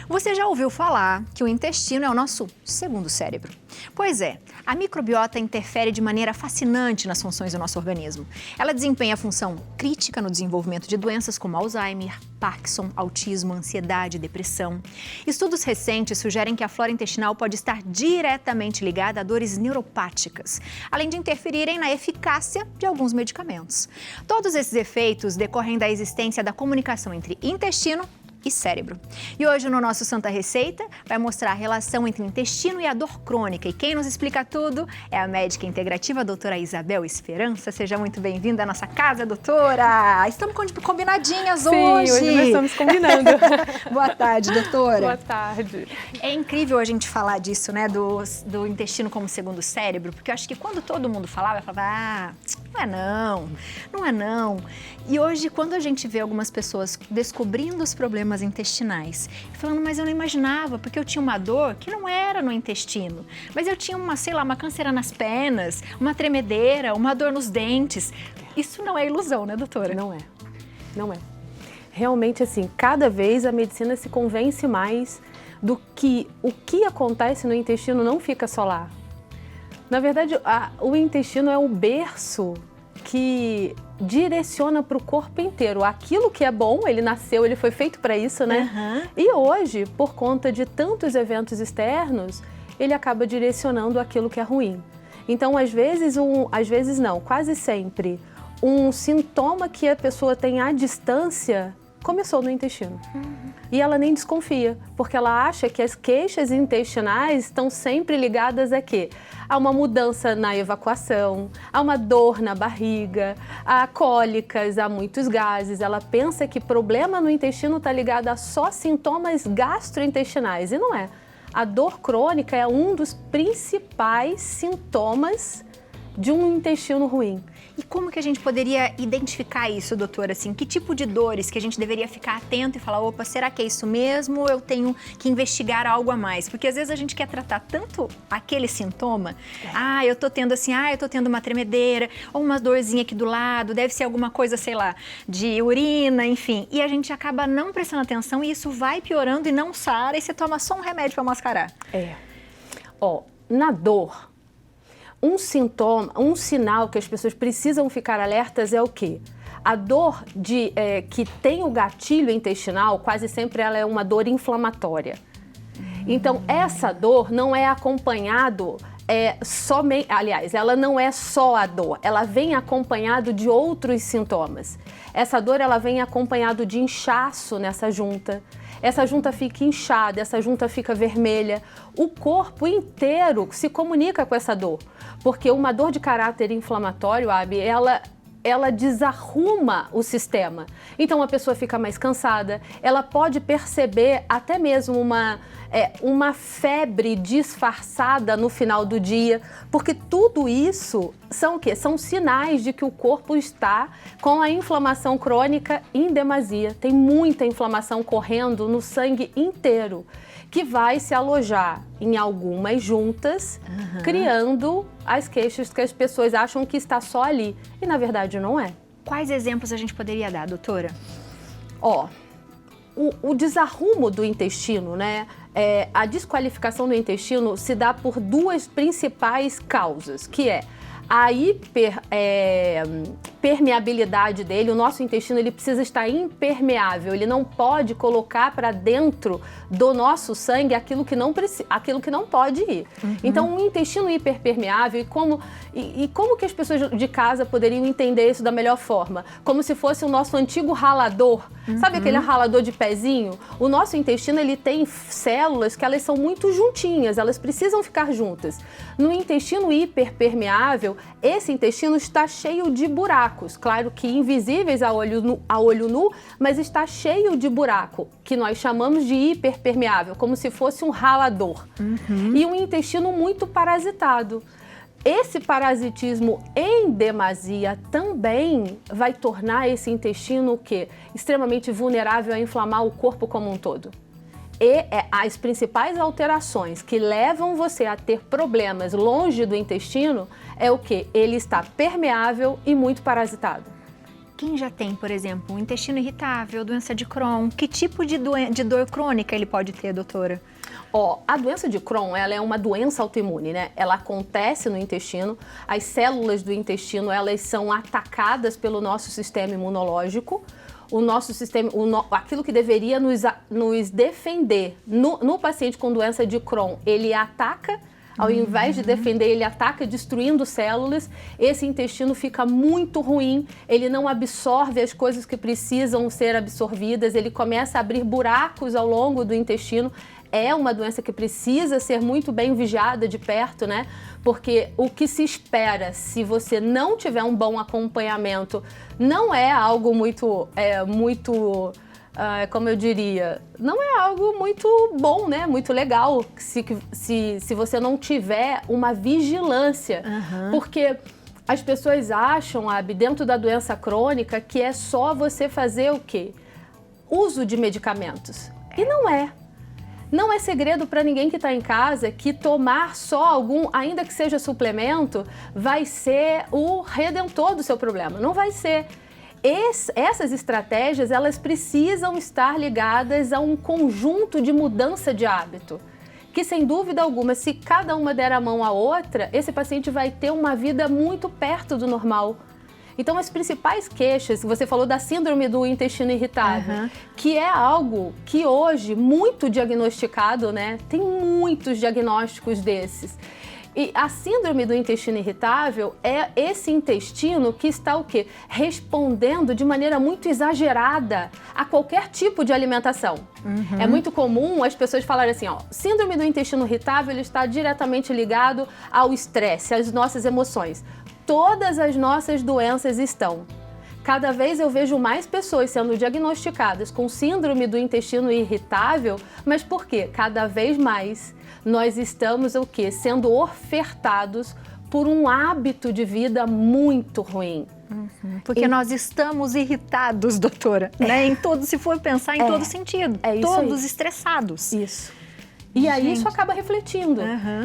Você já ouviu falar que o intestino é o nosso segundo cérebro? Pois é, a microbiota interfere de maneira fascinante nas funções do nosso organismo. Ela desempenha função crítica no desenvolvimento de doenças como Alzheimer, Parkinson, autismo, ansiedade e depressão. Estudos recentes sugerem que a flora intestinal pode estar diretamente ligada a dores neuropáticas, além de interferirem na eficácia de alguns medicamentos. Todos esses efeitos decorrem da existência da comunicação entre intestino e cérebro. E hoje no nosso Santa Receita vai mostrar a relação entre o intestino e a dor crônica. E quem nos explica tudo é a médica integrativa, a doutora Isabel Esperança. Seja muito bem-vinda à nossa casa, doutora! Estamos combinadinhas hoje! Sim, hoje nós estamos combinando. Boa tarde, doutora! Boa tarde! É incrível a gente falar disso, né, do intestino como segundo cérebro, porque eu acho que quando todo mundo falava, eu falava, não é não. E hoje, quando a gente vê algumas pessoas descobrindo os problemas intestinais, falando, mas eu não imaginava, porque eu tinha uma dor que não era no intestino, mas eu tinha uma canseira nas pernas, uma tremedeira, uma dor nos dentes. Isso não é ilusão, né, doutora? Não é. Realmente, assim, cada vez a medicina se convence mais do que o que acontece no intestino não fica só lá. Na verdade, o intestino é o berço que direciona para o corpo inteiro. Aquilo que é bom, ele nasceu, ele foi feito para isso, né? Uhum. E hoje, por conta de tantos eventos externos, ele acaba direcionando aquilo que é ruim. Então, quase sempre, um sintoma que a pessoa tem à distância começou no intestino. E ela nem desconfia, porque ela acha que as queixas intestinais estão sempre ligadas a quê? A uma mudança na evacuação, a uma dor na barriga, a cólicas, a muitos gases. Ela pensa que problema no intestino está ligado a só sintomas gastrointestinais, e não é. A dor crônica é um dos principais sintomas de um intestino ruim. E como que a gente poderia identificar isso, doutora? Assim, que tipo de dores que a gente deveria ficar atento e falar, opa, será que é isso mesmo ou eu tenho que investigar algo a mais? Porque às vezes a gente quer tratar tanto aquele sintoma, eu tô tendo uma tremedeira, ou uma dorzinha aqui do lado, deve ser alguma coisa, sei lá, de urina, enfim. E a gente acaba não prestando atenção e isso vai piorando e não sara e você toma só um remédio para mascarar. Na dor, um sinal que as pessoas precisam ficar alertas é o quê? A dor que tem o gatilho intestinal, quase sempre ela é uma dor inflamatória. Então, essa dor não é acompanhado somente, aliás, ela não é só a dor, ela vem acompanhado de outros sintomas. Essa dor, ela vem acompanhado de inchaço nessa junta. Essa junta fica inchada, essa junta fica vermelha. O corpo inteiro se comunica com essa dor, porque uma dor de caráter inflamatório, ela desarruma o sistema. Então a pessoa fica mais cansada, ela pode perceber até mesmo uma febre disfarçada no final do dia, porque tudo isso são o quê? São sinais de que o corpo está com a inflamação crônica em demasia. Tem muita inflamação correndo no sangue inteiro, que vai se alojar em algumas juntas, criando as queixas que as pessoas acham que está só ali. E na verdade não é. Quais exemplos a gente poderia dar, doutora? O desarrumo do intestino, né? A desqualificação do intestino se dá por duas principais causas, que é a permeabilidade dele. O nosso intestino ele precisa estar impermeável, ele não pode colocar para dentro do nosso sangue aquilo que não pode ir. Então, um intestino hiperpermeável, e como que as pessoas de casa poderiam entender isso da melhor forma? Como se fosse o nosso antigo ralador. Sabe aquele ralador de pezinho? O nosso intestino ele tem células que elas são muito juntinhas, elas precisam ficar juntas. No intestino hiperpermeável, esse intestino está cheio de buracos, claro que invisíveis a olho nu, mas está cheio de buraco, que nós chamamos de hiperpermeável, como se fosse um ralador. E um intestino muito parasitado. Esse parasitismo em demasia também vai tornar esse intestino o quê? Extremamente vulnerável a inflamar o corpo como um todo. E as principais alterações que levam você a ter problemas longe do intestino é o quê? Ele está permeável e muito parasitado. quem já tem, por exemplo, um intestino irritável, doença de Crohn, que tipo de dor crônica ele pode ter, doutora? A doença de Crohn, ela é uma doença autoimune, né? Ela acontece no intestino, as células do intestino, elas são atacadas pelo nosso sistema imunológico. O nosso sistema, aquilo que deveria nos defender no paciente com doença de Crohn, ele ataca. Ao invés de defender, ele ataca destruindo células. Esse intestino fica muito ruim, ele não absorve as coisas que precisam ser absorvidas, ele começa a abrir buracos ao longo do intestino. É uma doença que precisa ser muito bem vigiada de perto, né? Porque o que se espera, se você não tiver um bom acompanhamento, não é algo como eu diria, não é algo muito bom, né? Muito legal se você não tiver uma vigilância. Porque as pessoas acham, Abi, dentro da doença crônica, que é só você fazer o quê? Uso de medicamentos. E não é. Não é segredo para ninguém que está em casa que tomar só algum, ainda que seja suplemento, vai ser o redentor do seu problema. Não vai ser. Essas estratégias, elas precisam estar ligadas a um conjunto de mudança de hábito, que sem dúvida alguma, se cada uma der a mão à outra, esse paciente vai ter uma vida muito perto do normal. Então, as principais queixas, você falou da síndrome do intestino irritável, que é algo que hoje, muito diagnosticado, né? Tem muitos diagnósticos desses. E a síndrome do intestino irritável é esse intestino que está o quê? Respondendo de maneira muito exagerada a qualquer tipo de alimentação. É muito comum as pessoas falarem assim, síndrome do intestino irritável ele está diretamente ligado ao estresse, às nossas emoções. Todas as nossas doenças estão. Cada vez eu vejo mais pessoas sendo diagnosticadas com síndrome do intestino irritável, mas por quê? Cada vez mais nós estamos o quê? Sendo ofertados por um hábito de vida muito ruim. Porque nós estamos irritados, doutora, né? Em todo, se for pensar em todo sentido. Todos estressados. Isso. E aí isso acaba refletindo.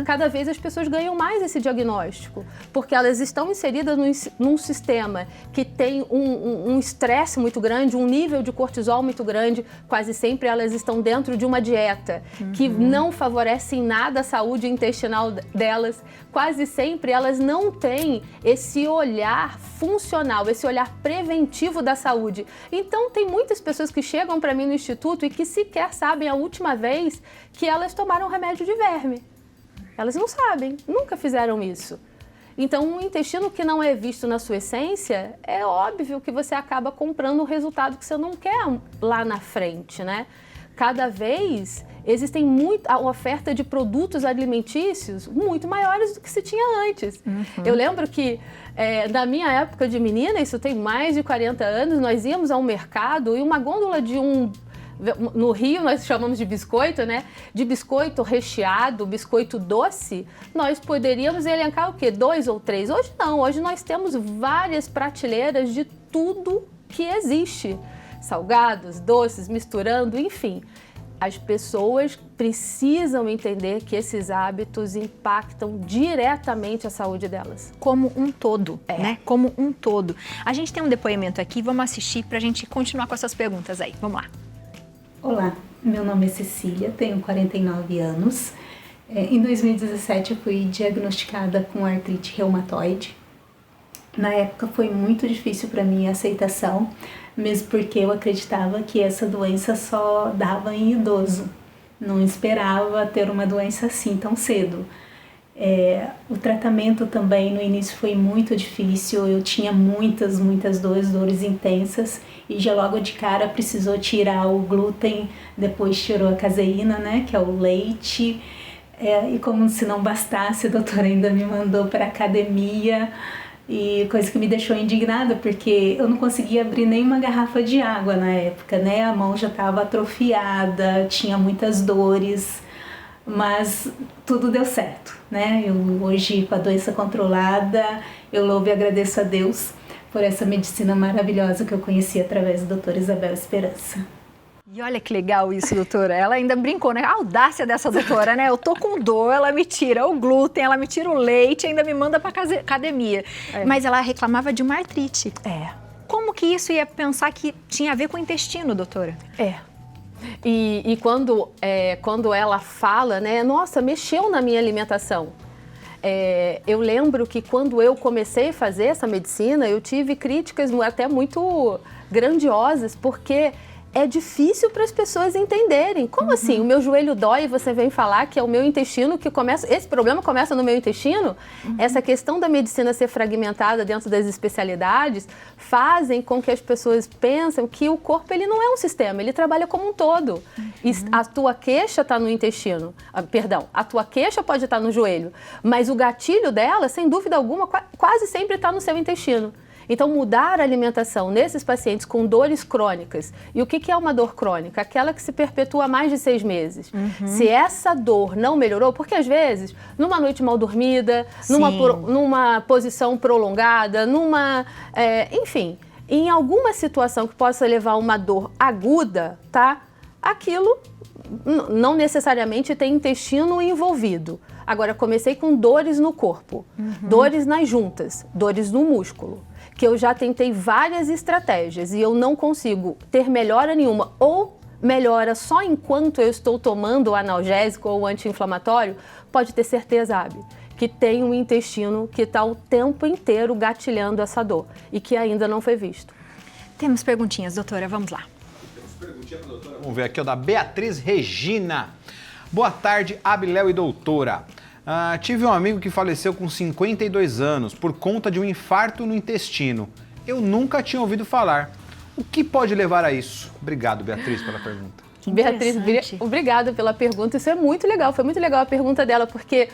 Cada vez as pessoas ganham mais esse diagnóstico, porque elas estão inseridas num sistema que tem um estresse muito grande, um nível de cortisol muito grande. Quase sempre elas estão dentro de uma dieta que não favorece em nada a saúde intestinal delas. Quase sempre elas não têm esse olhar funcional, esse olhar preventivo da saúde. Então tem muitas pessoas que chegam para mim no instituto e que sequer sabem a última vez que elas tomaram remédio de verme. Elas não sabem, nunca fizeram isso. Então, um intestino que não é visto na sua essência, é óbvio que você acaba comprando um resultado que você não quer lá na frente, né? Cada vez existem a oferta de produtos alimentícios muito maiores do que se tinha antes. Eu lembro que, na minha época de menina, isso tem mais de 40 anos, nós íamos ao mercado e uma gôndola no Rio nós chamamos de biscoito, né? De biscoito recheado, biscoito doce, nós poderíamos elencar o quê? 2 ou 3. Hoje não, hoje nós temos várias prateleiras de tudo que existe. Salgados, doces, misturando, enfim. As pessoas precisam entender que esses hábitos impactam diretamente a saúde delas. Como um todo, né? Como um todo. A gente tem um depoimento aqui, vamos assistir para a gente continuar com essas perguntas aí. Vamos lá. Olá, meu nome é Cecília, tenho 49 anos. Em 2017 eu fui diagnosticada com artrite reumatoide. Na época foi muito difícil para mim a aceitação, mesmo porque eu acreditava que essa doença só dava em idoso. Não esperava ter uma doença assim tão cedo. O tratamento também no início foi muito difícil, eu tinha muitas dores intensas e já logo de cara precisou tirar o glúten, depois tirou a caseína, né, que é o leite, e como se não bastasse, a doutora ainda me mandou para academia, e coisa que me deixou indignada, porque eu não conseguia abrir nem uma garrafa de água na época, né, a mão já estava atrofiada, tinha muitas dores, mas tudo deu certo, né? Eu hoje, com a doença controlada, eu louvo e agradeço a Deus por essa medicina maravilhosa que eu conheci através da doutora Isabel Esperança. E olha que legal isso, doutora. Ela ainda brincou, né? A audácia dessa doutora, né? Eu tô com dor, ela me tira o glúten, ela me tira o leite, ainda me manda pra academia. Mas ela reclamava de uma artrite. Como que isso ia pensar que tinha a ver com o intestino, doutora? E quando ela fala, né, nossa, mexeu na minha alimentação. Eu lembro que quando eu comecei a fazer essa medicina, eu tive críticas até muito grandiosas, porque é difícil para as pessoas entenderem. Como assim? O meu joelho dói e você vem falar que é o meu intestino que começa... Esse problema começa no meu intestino? Essa questão da medicina ser fragmentada dentro das especialidades fazem com que as pessoas pensem que o corpo ele não é um sistema, ele trabalha como um todo. E a tua queixa está no intestino. A tua queixa pode estar no joelho, mas o gatilho dela, sem dúvida alguma, quase sempre está no seu intestino. Então, mudar a alimentação nesses pacientes com dores crônicas. E o que é uma dor crônica? Aquela que se perpetua há mais de 6 meses. Se essa dor não melhorou, porque às vezes, numa noite mal dormida, numa posição prolongada, enfim, em alguma situação que possa levar a uma dor aguda, tá? Aquilo não necessariamente tem intestino envolvido. Agora, comecei com dores no corpo, dores nas juntas, dores no músculo, que eu já tentei várias estratégias e eu não consigo ter melhora nenhuma ou melhora só enquanto eu estou tomando o analgésico ou o anti-inflamatório, pode ter certeza, Abi, que tem um intestino que está o tempo inteiro gatilhando essa dor e que ainda não foi visto. Temos perguntinhas, doutora, vamos lá. Temos perguntinha para a doutora. Vamos ver aqui, da Beatriz Regina. Boa tarde, Abiléu e doutora. Tive um amigo que faleceu com 52 anos por conta de um infarto no intestino. Eu nunca tinha ouvido falar. O que pode levar a isso? Obrigado, Beatriz, pela pergunta. Beatriz, obrigada pela pergunta. Isso é muito legal, foi muito legal a pergunta dela, porque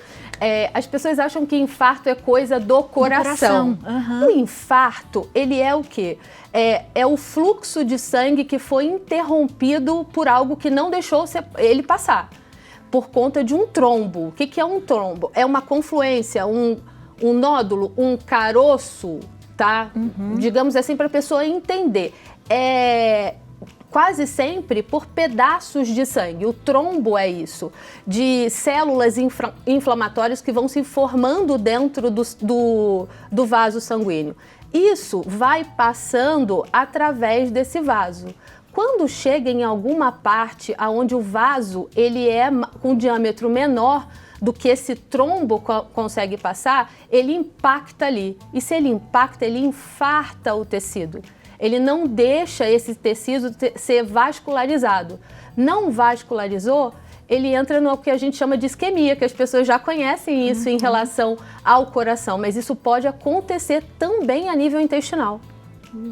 as pessoas acham que infarto é coisa do coração. O infarto, ele é o quê? É o fluxo de sangue que foi interrompido por algo que não deixou ele passar. Por conta de um trombo. O que é um trombo? É uma confluência, um nódulo, um caroço, tá? Digamos assim, para a pessoa entender. Quase sempre por pedaços de sangue. O trombo é isso, de células inflamatórias que vão se formando dentro do vaso sanguíneo. Isso vai passando através desse vaso. Quando chega em alguma parte onde o vaso ele é com um diâmetro menor do que esse trombo consegue passar, ele impacta ali. E se ele impacta, ele infarta o tecido. Ele não deixa esse tecido ser vascularizado. Não vascularizou, ele entra no que a gente chama de isquemia, que as pessoas já conhecem isso em relação ao coração, mas isso pode acontecer também a nível intestinal.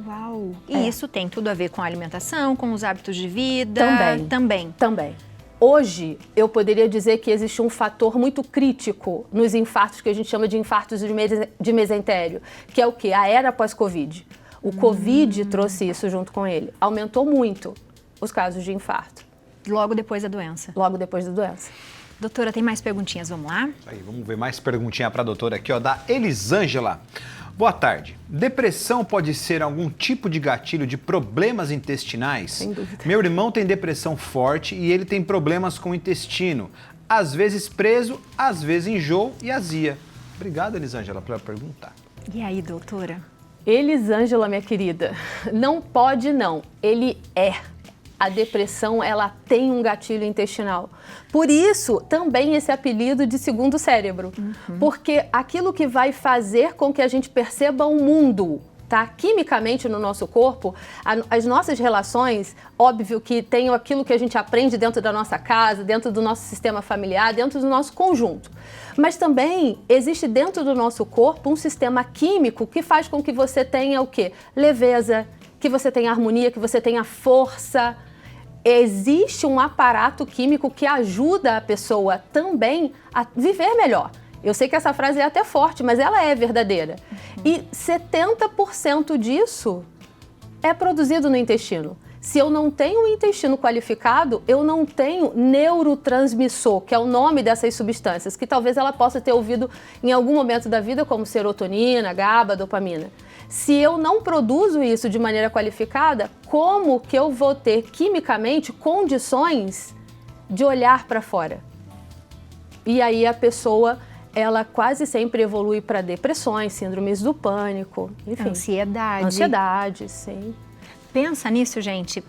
Uau! E isso tem tudo a ver com a alimentação, com os hábitos de vida? Também. Hoje, eu poderia dizer que existe um fator muito crítico nos infartos, que a gente chama de infartos de mesentério, que é o quê? A era pós-Covid. O Covid trouxe isso junto com ele. Aumentou muito os casos de infarto. Logo depois da doença? Logo depois da doença. Doutora, tem mais perguntinhas, vamos lá? Aí, vamos ver mais perguntinha para a doutora aqui, da Elisângela. Boa tarde. Depressão pode ser algum tipo de gatilho de problemas intestinais? Sem dúvida. Meu irmão tem depressão forte e ele tem problemas com o intestino. Às vezes preso, às vezes enjoo e azia. Obrigado, Elisângela, pela pergunta. E aí, doutora? Elisângela, minha querida, não pode não. Ele é. A depressão, ela tem um gatilho intestinal. Por isso, também esse apelido de segundo cérebro. Porque aquilo que vai fazer com que a gente perceba o mundo, tá? Quimicamente no nosso corpo, as nossas relações, óbvio que tem aquilo que a gente aprende dentro da nossa casa, dentro do nosso sistema familiar, dentro do nosso conjunto. Mas também existe dentro do nosso corpo um sistema químico que faz com que você tenha o quê? Leveza, que você tenha harmonia, que você tenha força. Existe um aparato químico que ajuda a pessoa também a viver melhor. Eu sei que essa frase é até forte, mas ela é verdadeira. E 70% disso é produzido no intestino. Se eu não tenho um intestino qualificado, eu não tenho neurotransmissor, que é o nome dessas substâncias, que talvez ela possa ter ouvido em algum momento da vida, como serotonina, GABA, dopamina. Se eu não produzo isso de maneira qualificada, como que eu vou ter quimicamente condições de olhar para fora? E aí a pessoa ela quase sempre evolui para depressões, síndromes do pânico, enfim. Ansiedade. Ansiedade, sim. Pensa nisso, gente.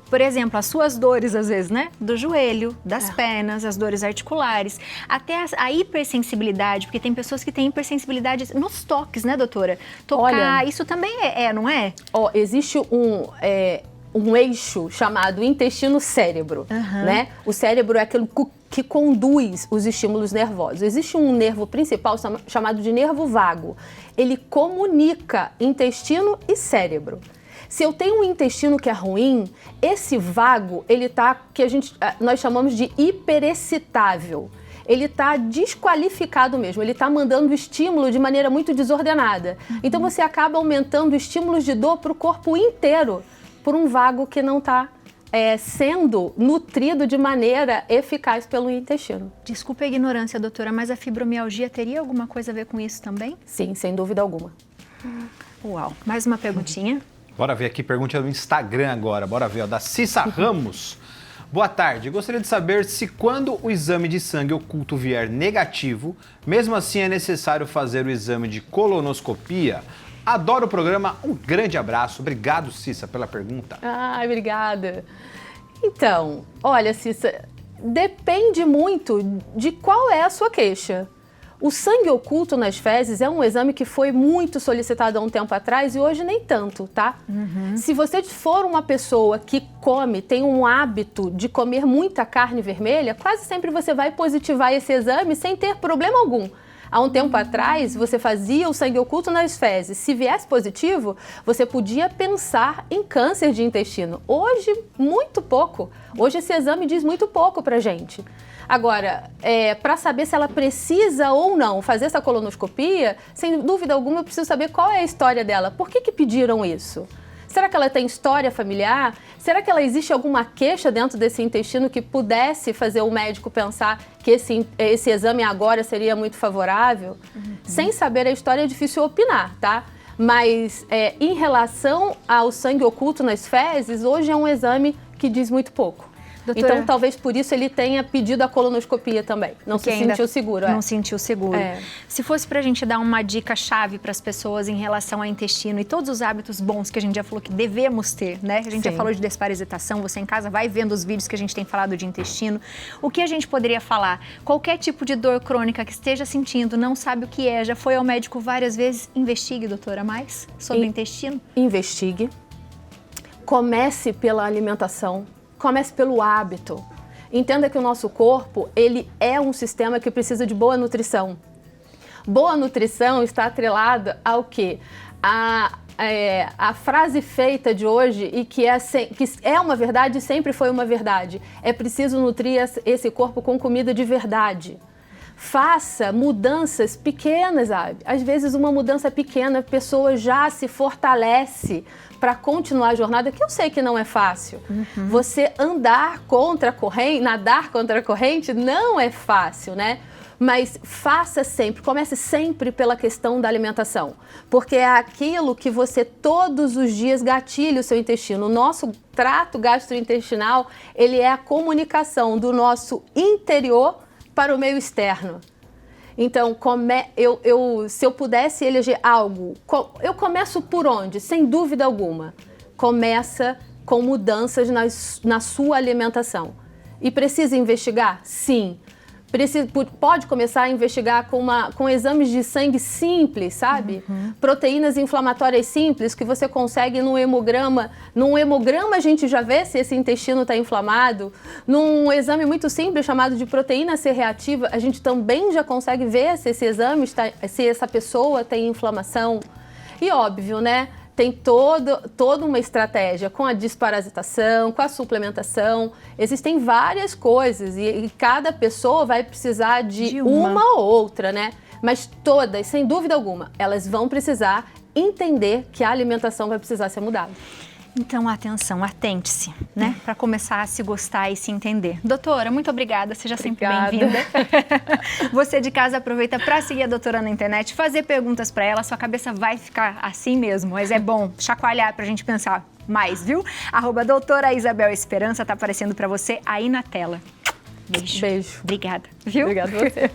Por exemplo, as suas dores, às vezes, né? Do joelho, das pernas, as dores articulares, até a hipersensibilidade, porque tem pessoas que têm hipersensibilidade nos toques, né, doutora? Tocar, Olha, isso também não é? Ó, existe um eixo chamado intestino-cérebro, né? O cérebro é aquilo que conduz os estímulos nervosos. Existe um nervo principal chamado de nervo vago. Ele comunica intestino e cérebro. Se eu tenho um intestino que é ruim, esse vago, ele tá, nós chamamos de hiperexcitável. Ele está desqualificado mesmo, ele está mandando estímulo de maneira muito desordenada. Então você acaba aumentando estímulos de dor para o corpo inteiro, por um vago que não está sendo nutrido de maneira eficaz pelo intestino. Desculpa a ignorância, doutora, mas a fibromialgia teria alguma coisa a ver com isso também? Sim, sem dúvida alguma. Uau, mais uma perguntinha. Bora ver aqui, pergunta do Instagram agora. Bora ver, ó, da Cissa Ramos. Boa tarde, gostaria de saber se quando o exame de sangue oculto vier negativo, mesmo assim é necessário fazer o exame de colonoscopia? Adoro o programa, um grande abraço. Obrigado, Cissa, pela pergunta. Obrigada. Então, olha, Cissa, depende muito de qual é a sua queixa. O sangue oculto nas fezes é um exame que foi muito solicitado há um tempo atrás e hoje nem tanto, tá? Se você for uma pessoa que tem um hábito de comer muita carne vermelha, quase sempre você vai positivar esse exame sem ter problema algum. Há um tempo atrás, você fazia o sangue oculto nas fezes. Se viesse positivo, você podia pensar em câncer de intestino. Hoje, muito pouco. Hoje esse exame diz muito pouco pra gente. Agora, para saber se ela precisa ou não fazer essa colonoscopia, sem dúvida alguma eu preciso saber qual é a história dela. Por que pediram isso? Será que ela tem história familiar? Será que existe alguma queixa dentro desse intestino que pudesse fazer o médico pensar que esse exame agora seria muito favorável? Sem saber a história é difícil opinar, tá? Mas em relação ao sangue oculto nas fezes, hoje é um exame que diz muito pouco. Doutora, então, talvez por isso ele tenha pedido a colonoscopia também. Não se sentiu seguro. Não sentiu seguro. Se fosse pra gente dar uma dica-chave para as pessoas em relação ao intestino e todos os hábitos bons que a gente já falou que devemos ter, né? A gente já falou de desparasitação, você em casa vai vendo os vídeos que a gente tem falado de intestino. O que a gente poderia falar? Qualquer tipo de dor crônica que esteja sentindo, não sabe o que é, já foi ao médico várias vezes, investigue, doutora, mais sobre o intestino? Investigue. Comece pela alimentação. Comece pelo hábito. Entenda que o nosso corpo, ele é um sistema que precisa de boa nutrição. Boa nutrição está atrelada ao quê? A frase feita de hoje e que é uma verdade e sempre foi uma verdade. É preciso nutrir esse corpo com comida de verdade. Faça mudanças pequenas, sabe? Às vezes uma mudança pequena, a pessoa já se fortalece para continuar a jornada, que eu sei que não é fácil. Você nadar contra a corrente não é fácil, né? Mas faça sempre, comece sempre pela questão da alimentação, porque é aquilo que você todos os dias gatilha o seu intestino. O nosso trato gastrointestinal, ele é a comunicação do nosso interior para o meio externo. Então, se eu pudesse eleger algo, eu começo por onde? Sem dúvida alguma. Começa com mudanças na sua alimentação. E precisa investigar? Sim. Pode começar a investigar com exames de sangue simples, sabe? Proteínas inflamatórias simples que você consegue no hemograma. Num hemograma a gente já vê se esse intestino está inflamado. Num exame muito simples chamado de proteína C reativa, a gente também já consegue ver se se essa pessoa tem inflamação. E óbvio, né? Tem toda uma estratégia com a desparasitação, com a suplementação. Existem várias coisas e cada pessoa vai precisar de uma ou outra, né? Mas todas, sem dúvida alguma, elas vão precisar entender que a alimentação vai precisar ser mudada. Então, atenção, atente-se, né? Para começar a se gostar e se entender. Doutora, muito obrigada, seja sempre bem-vinda. Você de casa aproveita para seguir a doutora na internet, fazer perguntas para ela, sua cabeça vai ficar assim mesmo, mas é bom chacoalhar para a gente pensar mais, viu? @doutora Isabel Esperança tá aparecendo para você aí na tela. Beijo. Beijo. Obrigada, viu? Obrigada a você.